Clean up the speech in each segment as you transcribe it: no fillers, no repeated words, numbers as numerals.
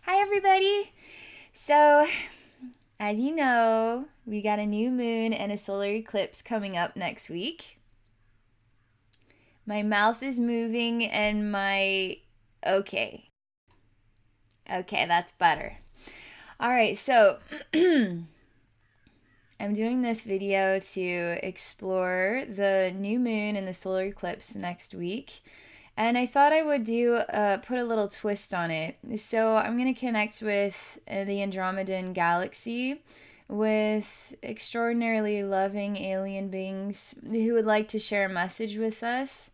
Hi, everybody. So, as you know, we got a new moon and a solar eclipse coming up next week. My mouth is moving and my. Okay. Okay, that's better. All right, so I'm doing this video to explore the new moon and the solar eclipse next week. And I thought I would put a little twist on it. So I'm going to connect with the Andromedan galaxy with extraordinarily loving alien beings who would like to share a message with us.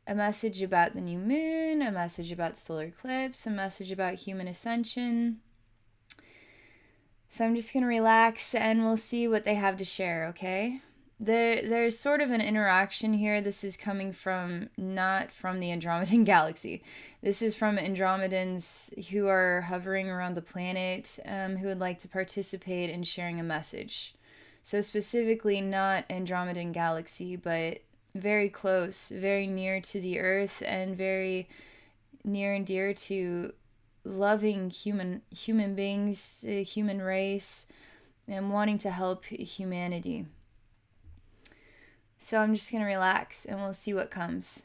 A message about the new moon, a message about the solar eclipse, a message about human ascension. So I'm just going to relax and we'll see what they have to share, okay? There's sort of an interaction here. This is coming from not from the Andromedan galaxy. This is from Andromedans who are hovering around the planet, who would like to participate in sharing a message. So specifically not Andromedan galaxy, but very close, very near to the Earth, and very near and dear to loving human beings, the human race, and wanting to help humanity. So I'm just going to relax and we'll see what comes.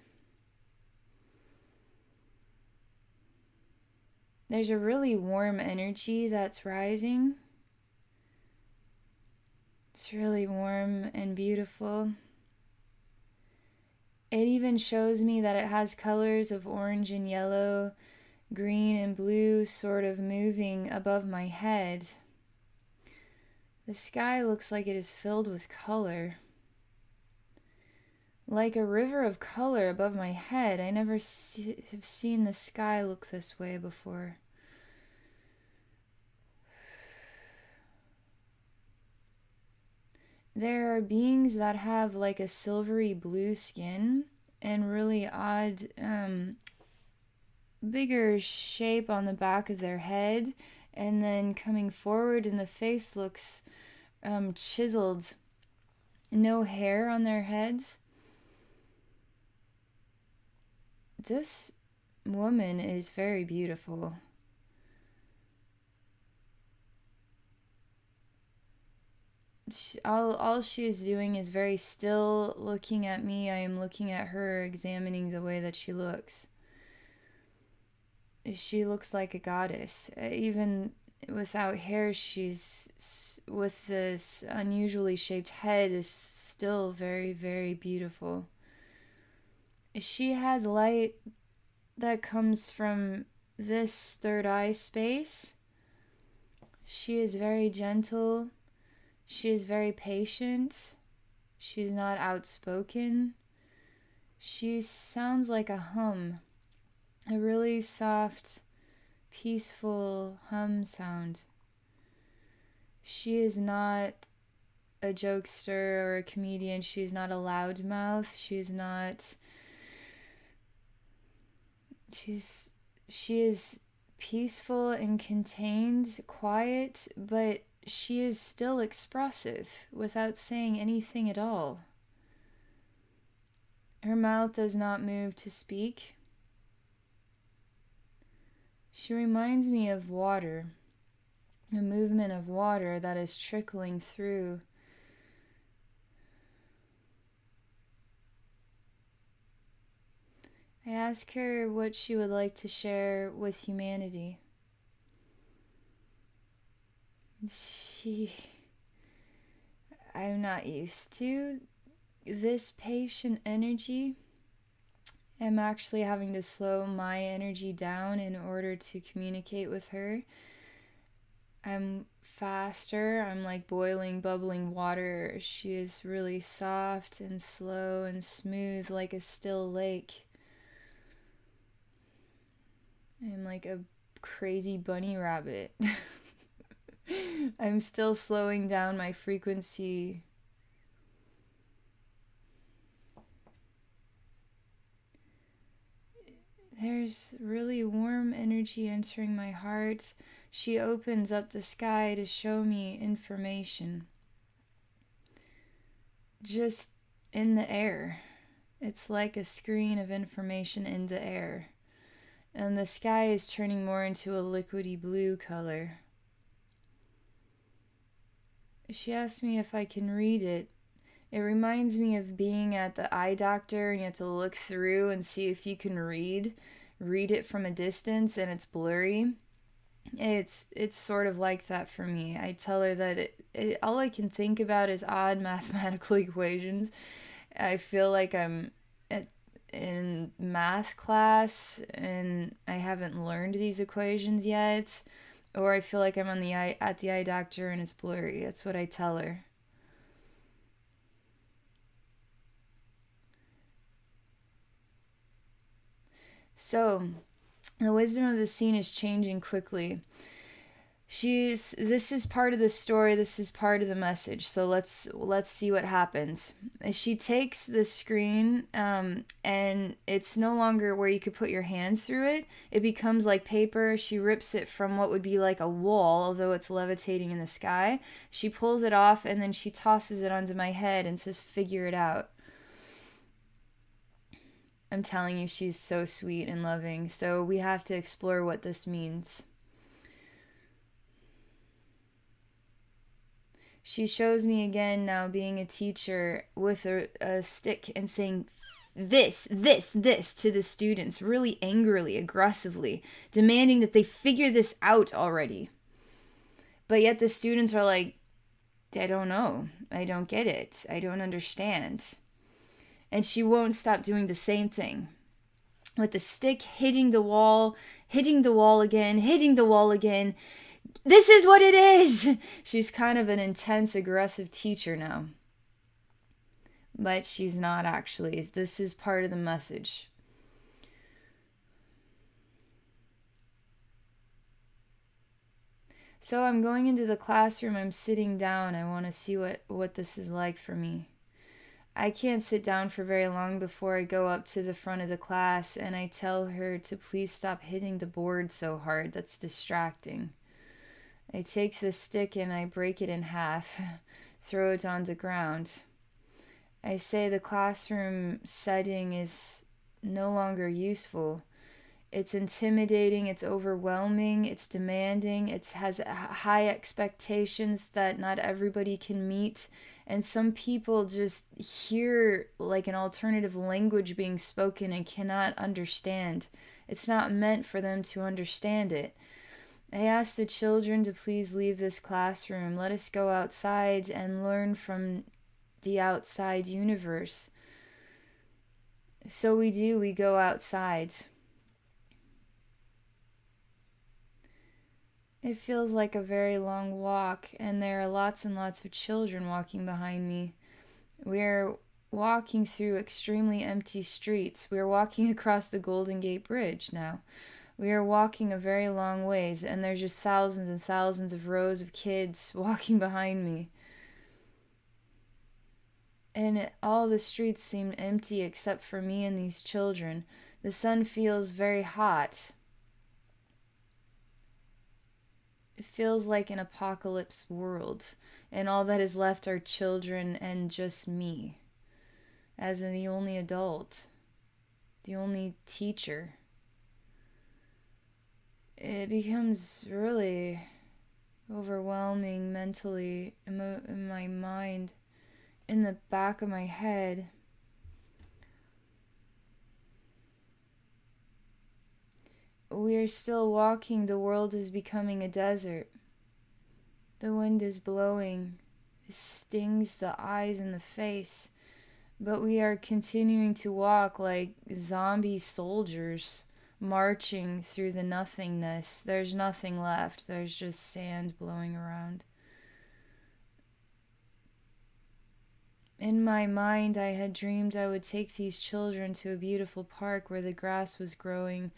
There's a really warm energy that's rising. It's really warm and beautiful. It even shows me that it has colors of orange and yellow, green and blue sort of moving above my head. The sky looks like it is filled with color. Like a river of color above my head. I never have seen the sky look this way before. There are beings that have like a silvery blue skin and really odd, bigger shape on the back of their head, and then coming forward, and the face looks chiseled. No hair on their heads. This woman is very beautiful. All she is doing is very still looking at me. I am looking at her, examining the way that she looks. She looks like a goddess. Even without hair, she's with this unusually shaped head, is still very, very beautiful. She has light that comes from this third eye space. She is very gentle. She is very patient. She's not outspoken. She sounds like a hum. A really soft, peaceful hum sound. She is not a jokester or a comedian. She's not a loudmouth. She is peaceful and contained, quiet, but she is still expressive without saying anything at all. Her mouth does not move to speak. She reminds me of water, a movement of water that is trickling through. I ask her what she would like to share with humanity. I'm not used to this patient energy. I'm actually having to slow my energy down in order to communicate with her. I'm faster. I'm like boiling, bubbling water. She is really soft and slow and smooth, like a still lake. I'm like a crazy bunny rabbit. I'm still slowing down my frequency. There's really warm energy entering my heart. She opens up the sky to show me information. Just in the air. It's like a screen of information in the air. and the sky is turning more into a liquidy blue color. She asked me if I can read it. It reminds me of being at the eye doctor and you have to look through and see if you can read it from a distance and it's blurry. It's sort of like that for me. I tell her that all I can think about is odd mathematical equations. I feel like I'm in math class and I haven't learned these equations yet, or I feel like I'm at the eye doctor and it's blurry. That's what I tell her. So, the wisdom of the scene is changing quickly. This is part of the story, this is part of the message, so let's see what happens. She takes the screen, and it's no longer where you could put your hands through it. It becomes like paper. She rips it from what would be like a wall, although it's levitating in the sky. She pulls it off and then she tosses it onto my head and says, figure it out. I'm telling you, she's so sweet and loving, so we have to explore what this means. She shows me again now being a teacher with a stick and saying this to the students, really angrily, aggressively, demanding that they figure this out already. But yet the students are like, I don't know. I don't get it. I don't understand. And she won't stop doing the same thing. With the stick hitting the wall again, hitting the wall again. This is what it is! She's kind of an intense, aggressive teacher now. But she's not actually. This is part of the message. So I'm going into the classroom. I'm sitting down. I want to see what this is like for me. I can't sit down for very long before I go up to the front of the class and I tell her to please stop hitting the board so hard. That's distracting. I take the stick and I break it in half, throw it on the ground. I say the classroom setting is no longer useful. It's intimidating, it's overwhelming, it's demanding, it has high expectations that not everybody can meet. And some people just hear like an alternative language being spoken and cannot understand. It's not meant for them to understand it. I ask the children to please leave this classroom. Let us go outside and learn from the outside universe. So we do, we go outside. It feels like a very long walk, and there are lots and lots of children walking behind me. We're walking through extremely empty streets. We're walking across the Golden Gate Bridge now. We are walking a very long ways, and there's just thousands and thousands of rows of kids walking behind me. And all the streets seem empty except for me and these children. The sun feels very hot. It feels like an apocalypse world, and all that is left are children and just me, as in the only adult, the only teacher. It becomes really overwhelming mentally, in my mind, in the back of my head. We are still walking. The world is becoming a desert. The wind is blowing. It stings the eyes and the face. But we are continuing to walk like zombie soldiers, marching through the nothingness. There's nothing left. There's just sand blowing around. In my mind, I had dreamed I would take these children to a beautiful park where the grass was growing,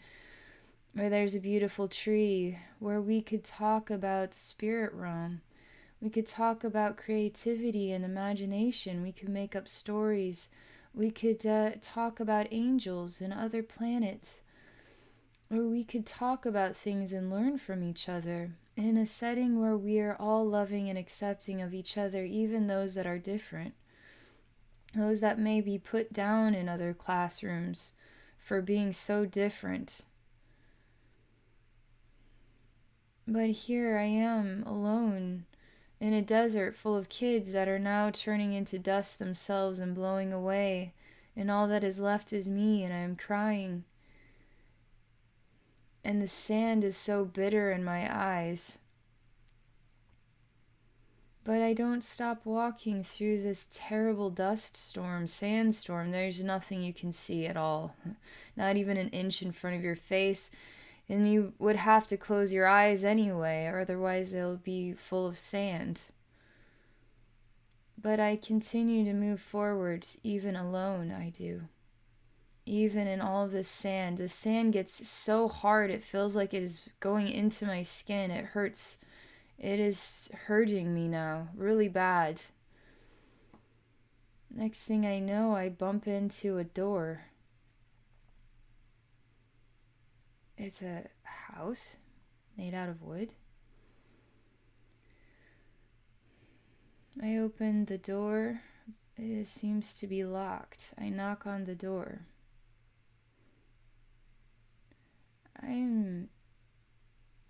where there's a beautiful tree, where we could talk about the spirit realm. We could talk about creativity and imagination. We could make up stories. We could talk about angels and other planets. Or we could talk about things and learn from each other in a setting where we are all loving and accepting of each other, even those that are different. Those that may be put down in other classrooms for being so different. But here I am, alone, in a desert full of kids that are now turning into dust themselves and blowing away, and all that is left is me, and I am crying. And the sand is so bitter in my eyes. But I don't stop walking through this terrible dust storm, sandstorm. There's nothing you can see at all, not even an inch in front of your face. And you would have to close your eyes anyway, or otherwise they'll be full of sand. But I continue to move forward, even alone, I do. Even in all of this sand. The sand gets so hard it feels like it is going into my skin. It hurts. It is hurting me now, really bad. Next thing I know, I bump into a door. It's a house made out of wood. I open the door. It seems to be locked. I knock on the door.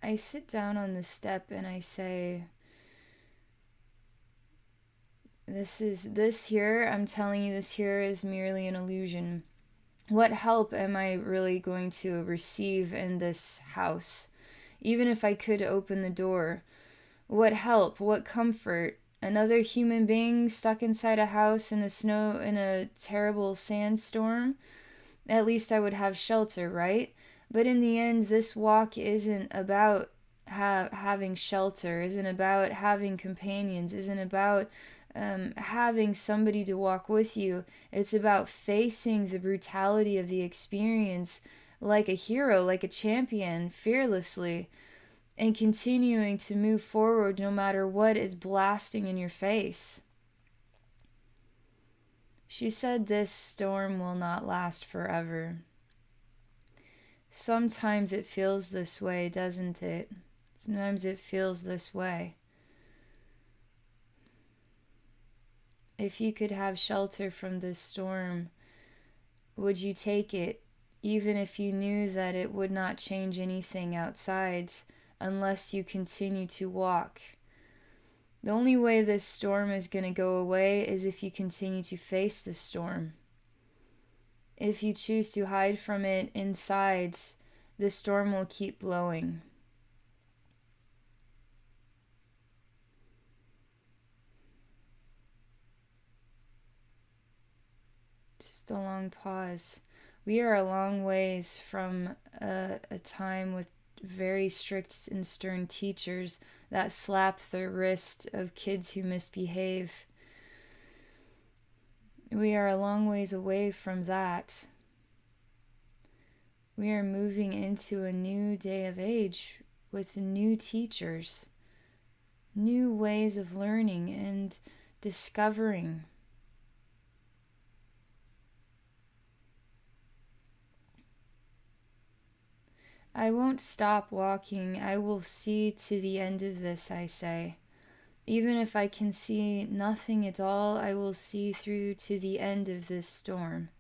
I sit down on the step and I say, this here, I'm telling you, this here is merely an illusion. What help am I really going to receive in this house? Even if I could open the door, what help, what comfort? Another human being stuck inside a house in a terrible sandstorm? At least I would have shelter, right? But in the end, this walk isn't about having shelter, isn't about having companions, isn't about having somebody to walk with you. It's about facing the brutality of the experience like a hero, like a champion, fearlessly, and continuing to move forward no matter what is blasting in your face. She said this storm will not last forever. Sometimes it feels this way, doesn't it? Sometimes it feels this way. If you could have shelter from this storm, would you take it, even if you knew that it would not change anything outside unless you continue to walk? The only way this storm is going to go away is if you continue to face the storm. If you choose to hide from it inside, the storm will keep blowing. Just a long pause. We are a long ways from a time with very strict and stern teachers that slap the wrist of kids who misbehave. We are a long ways away from that. We are moving into a new day of age with new teachers, new ways of learning and discovering. I won't stop walking. I will see to the end of this, I say. Even if I can see nothing at all, I will see through to the end of this storm.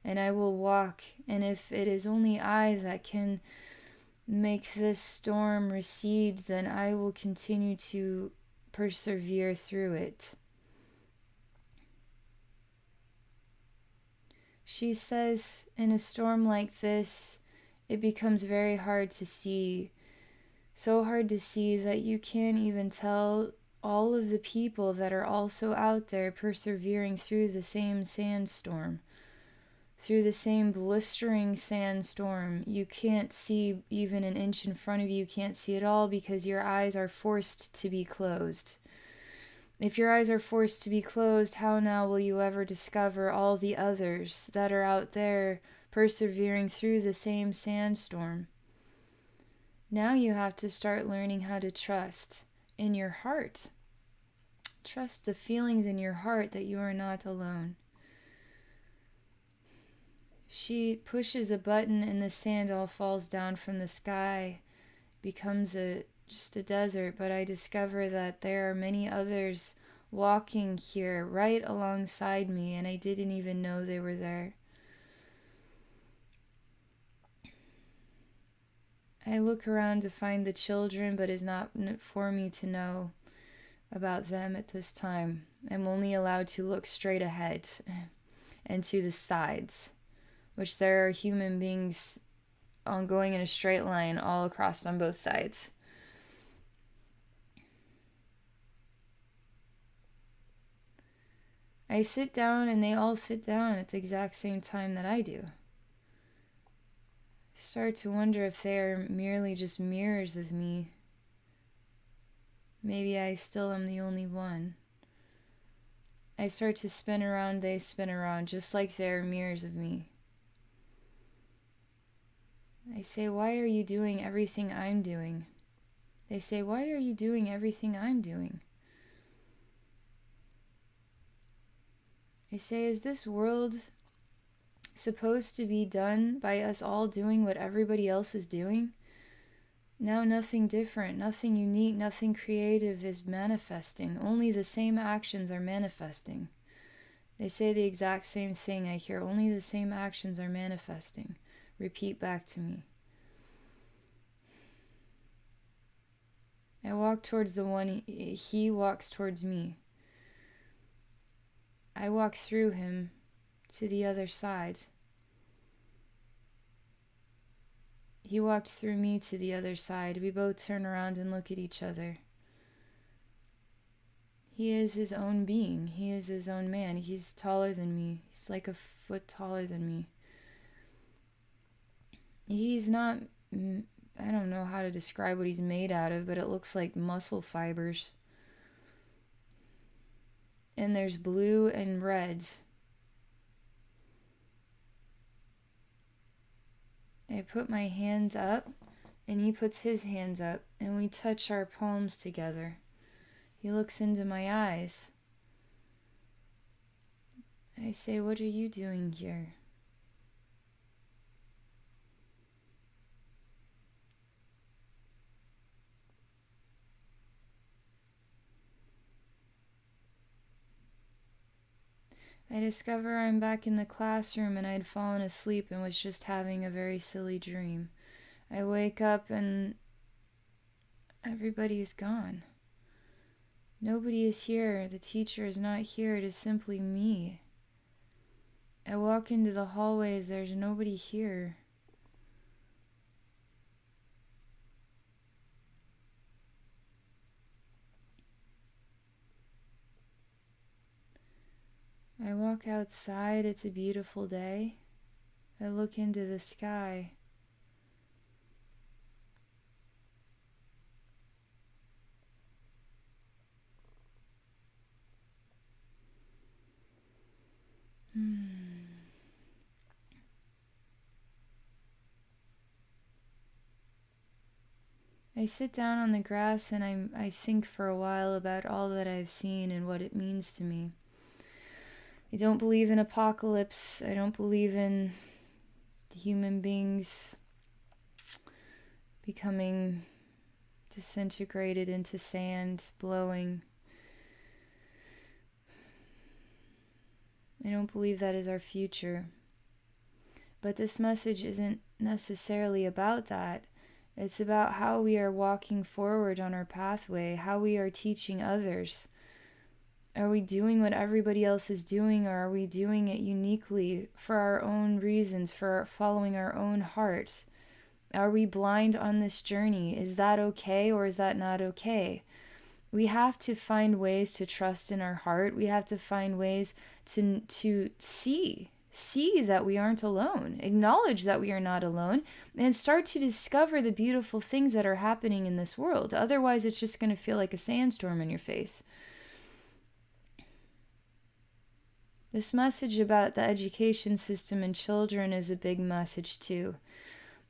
And I will walk, and if it is only I that can make this storm recede, then I will continue to persevere through it. She says, in a storm like this, it becomes very hard to see. So hard to see that you can't even tell all of the people that are also out there persevering through the same sandstorm. Through the same blistering sandstorm. You can't see even an inch in front of you. You can't see at all because your eyes are forced to be closed. If your eyes are forced to be closed, how now will you ever discover all the others that are out there persevering through the same sandstorm? Now you have to start learning how to trust in your heart. Trust the feelings in your heart that you are not alone. She pushes a button and the sand all falls down from the sky, becomes just a desert, but I discover that there are many others walking here right alongside me, and I didn't even know they were there. I look around to find the children, but it's not for me to know about them at this time. I'm only allowed to look straight ahead and to the sides, which there are human beings on going in a straight line all across on both sides. I sit down and they all sit down at the exact same time that I do. I start to wonder if they are merely just mirrors of me. Maybe I still am the only one. I start to spin around, they spin around, just like they're mirrors of me. I say, why are you doing everything I'm doing? They say, why are you doing everything I'm doing? I say, is this world supposed to be done by us all doing what everybody else is doing? Now nothing different, nothing unique, nothing creative is manifesting. Only the same actions are manifesting. They say the exact same thing I hear. Only the same actions are manifesting. Repeat back to me. I walk towards the one, he walks towards me. I walk through him to the other side. He walked through me to the other side. We both turn around and look at each other. He is his own being. He is his own man. He's taller than me. He's like a foot taller than me. He's not, I don't know how to describe what he's made out of, but it looks like muscle fibers. And there's blue and red. I put my hands up, and he puts his hands up, and we touch our palms together. He looks into my eyes. I say, what are you doing here? I discover I'm back in the classroom and I'd fallen asleep and was just having a very silly dream. I wake up and everybody is gone. Nobody is here. The teacher is not here. It is simply me. I walk into the hallways. There's nobody here. I walk outside. It's a beautiful day. I look into the sky. I sit down on the grass and I think for a while about all that I've seen and what it means to me. I don't believe in apocalypse. I don't believe in human beings becoming disintegrated into sand, blowing. I don't believe that is our future. But this message isn't necessarily about that. It's about how we are walking forward on our pathway, how we are teaching others. Are we doing what everybody else is doing, or are we doing it uniquely for our own reasons, for following our own heart? Are we blind on this journey? Is that okay, or is that not okay? We have to find ways to trust in our heart. We have to find ways to see that we aren't alone, acknowledge that we are not alone, and start to discover the beautiful things that are happening in this world. Otherwise, it's just going to feel like a sandstorm in your face. This message about the education system and children is a big message too.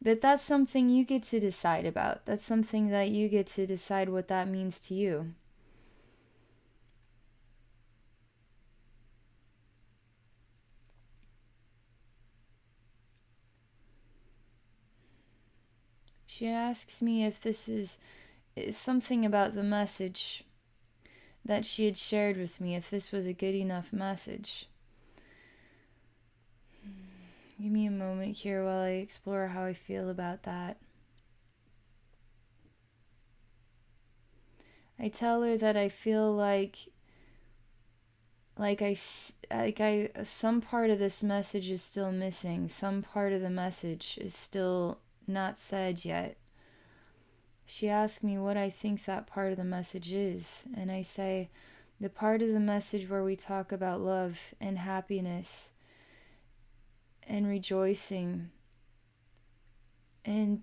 But that's something you get to decide about. That's something that you get to decide what that means to you. She asks me if this is something about the message that she had shared with me, if this was a good enough message. Give me a moment here while I explore how I feel about that. I tell her that I feel like I some part of this message is still missing. Some part of the message is still not said yet. She asked me what I think that part of the message is, and I say the part of the message where we talk about love and happiness and rejoicing and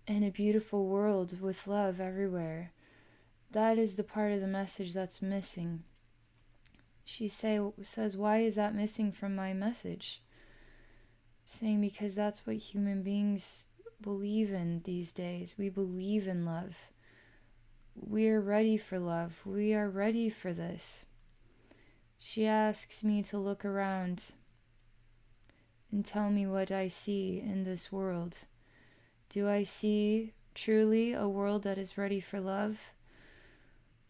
a beautiful world with love everywhere. That is the part of the message that's missing. She says, why is that missing from my message? Saying because that's what human beings believe in these days. We believe in love. We're ready for love. We are ready for this. She asks me to look around and tell me what I see in this world. Do I see truly a world that is ready for love?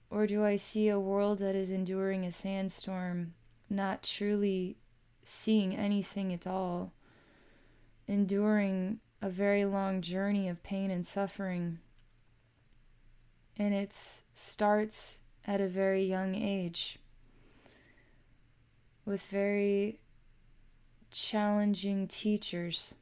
Or do I see a world that is enduring a sandstorm, not truly seeing anything at all, enduring a very long journey of pain and suffering? And it starts at a very young age with very challenging teachers.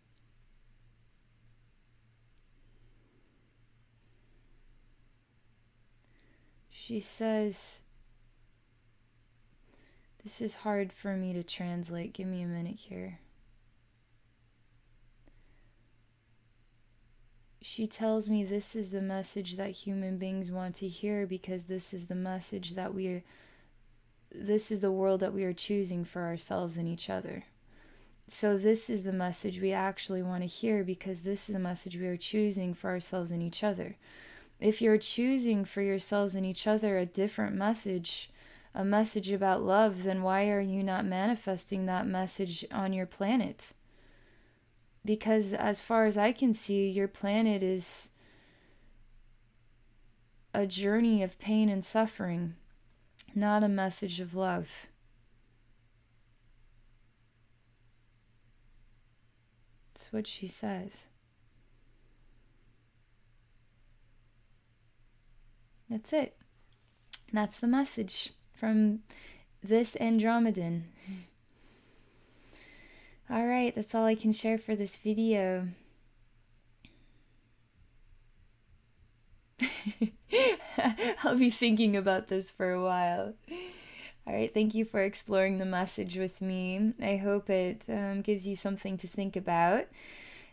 She says, this is hard for me to translate. Give me a minute here. She tells me this is the message that human beings want to hear because this is the message that this is the world that we are choosing for ourselves and each other. So this is the message we actually want to hear because this is the message we are choosing for ourselves and each other. If you're choosing for yourselves and each other a different message, a message about love, then why are you not manifesting that message on your planet? Because as far as I can see, your planet is a journey of pain and suffering, not a message of love. That's what she says. That's it. That's the message from this Andromedan. All right, that's all I can share for this video. I'll be thinking about this for a while. All right, thank you for exploring the message with me. I hope it gives you something to think about.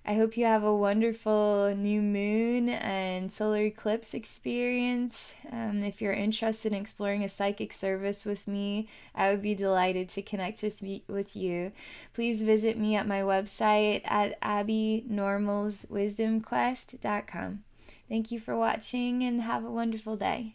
I hope you have a wonderful new moon and solar eclipse experience. If you're interested in exploring a psychic service with me, I would be delighted to connect with you. Please visit me at my website at abbeynormalswisdomquest.com. Thank you for watching and have a wonderful day.